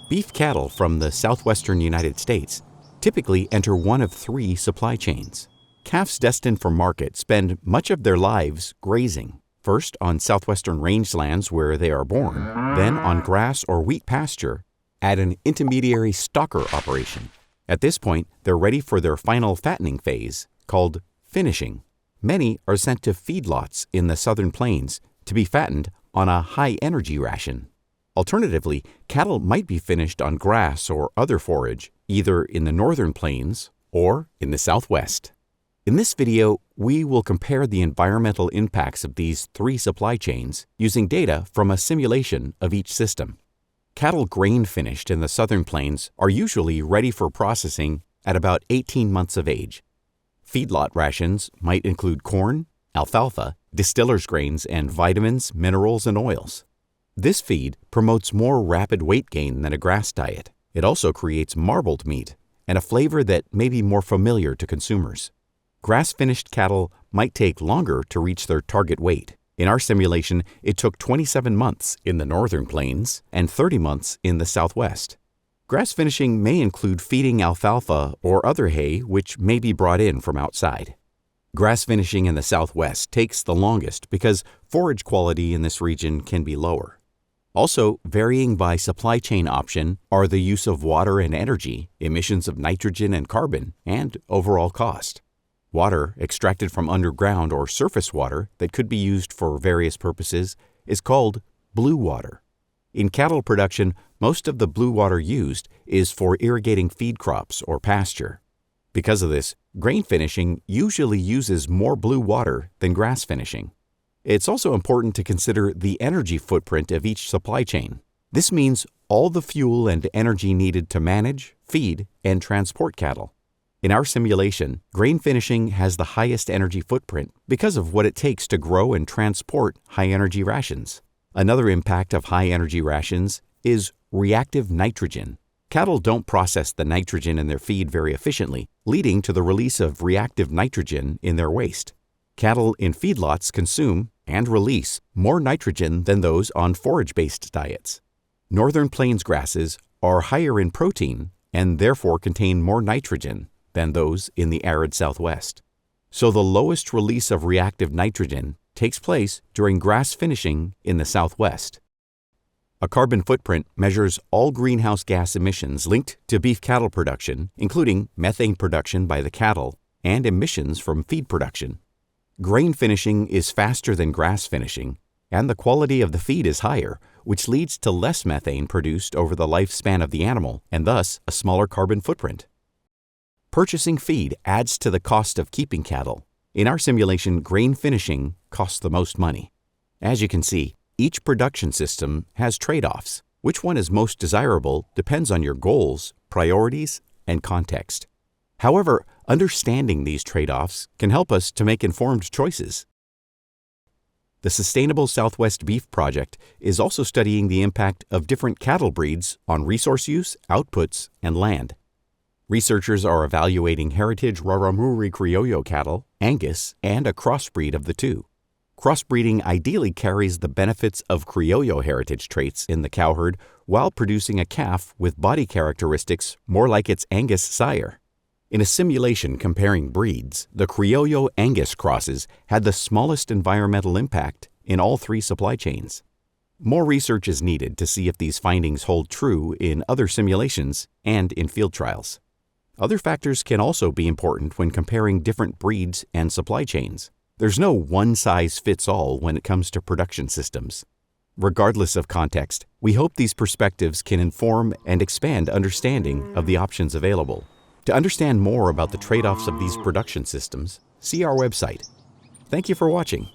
Beef cattle from the Southwestern United States typically enter one of three supply chains. Calves destined for market spend much of their lives grazing, first on southwestern rangelands where they are born, then on grass or wheat pasture at an intermediary stocker operation. At this point, they're ready for their final fattening phase, called finishing. Many are sent to feedlots in the southern plains to be fattened on a high-energy ration. Alternatively, cattle might be finished on grass or other forage, either in the northern plains or in the southwest. In this video, we will compare the environmental impacts of these three supply chains using data from a simulation of each system. Cattle grain finished in the southern plains are usually ready for processing at about 18 months of age. Feedlot rations might include corn, alfalfa, distillers' grains, and vitamins, minerals, and oils. This feed promotes more rapid weight gain than a grass diet. It also creates marbled meat and a flavor that may be more familiar to consumers. Grass-finished cattle might take longer to reach their target weight. In our simulation, it took 27 months in the northern plains and 30 months in the southwest. Grass finishing may include feeding alfalfa or other hay which may be brought in from outside. Grass finishing in the southwest takes the longest because forage quality in this region can be lower. Also, varying by supply chain option are the use of water and energy, emissions of nitrogen and carbon, and overall cost. Water extracted from underground or surface water that could be used for various purposes is called blue water. In cattle production, most of the blue water used is for irrigating feed crops or pasture. Because of this, grain finishing usually uses more blue water than grass finishing. It's also important to consider the energy footprint of each supply chain. This means all the fuel and energy needed to manage, feed, and transport cattle. In our simulation, grain finishing has the highest energy footprint because of what it takes to grow and transport high-energy rations. Another impact of high-energy rations is reactive nitrogen. Cattle don't process the nitrogen in their feed very efficiently, leading to the release of reactive nitrogen in their waste. Cattle in feedlots consume and release more nitrogen than those on forage-based diets. Northern plains grasses are higher in protein and therefore contain more nitrogen than those in the arid southwest. So the lowest release of reactive nitrogen takes place during grass finishing in the southwest. A carbon footprint measures all greenhouse gas emissions linked to beef cattle production, including methane production by the cattle and emissions from feed production. Grain finishing is faster than grass finishing, and the quality of the feed is higher, which leads to less methane produced over the lifespan of the animal and thus a smaller carbon footprint. Purchasing feed adds to the cost of keeping cattle. In our simulation, grain finishing costs the most money. As you can see, each production system has trade-offs. Which one is most desirable depends on your goals, priorities, and context. However, understanding these trade-offs can help us to make informed choices. The Sustainable Southwest Beef Project is also studying the impact of different cattle breeds on resource use, outputs, and land. Researchers are evaluating heritage Rarámuri Criollo cattle, Angus, and a crossbreed of the two. Crossbreeding ideally carries the benefits of Criollo heritage traits in the cow herd while producing a calf with body characteristics more like its Angus sire. In a simulation comparing breeds, the Criollo Angus crosses had the smallest environmental impact in all three supply chains. More research is needed to see if these findings hold true in other simulations and in field trials. Other factors can also be important when comparing different breeds and supply chains. There's no one-size-fits-all when it comes to production systems. Regardless of context, we hope these perspectives can inform and expand understanding of the options available. To understand more about the trade-offs of these production systems, see our website. Thank you for watching.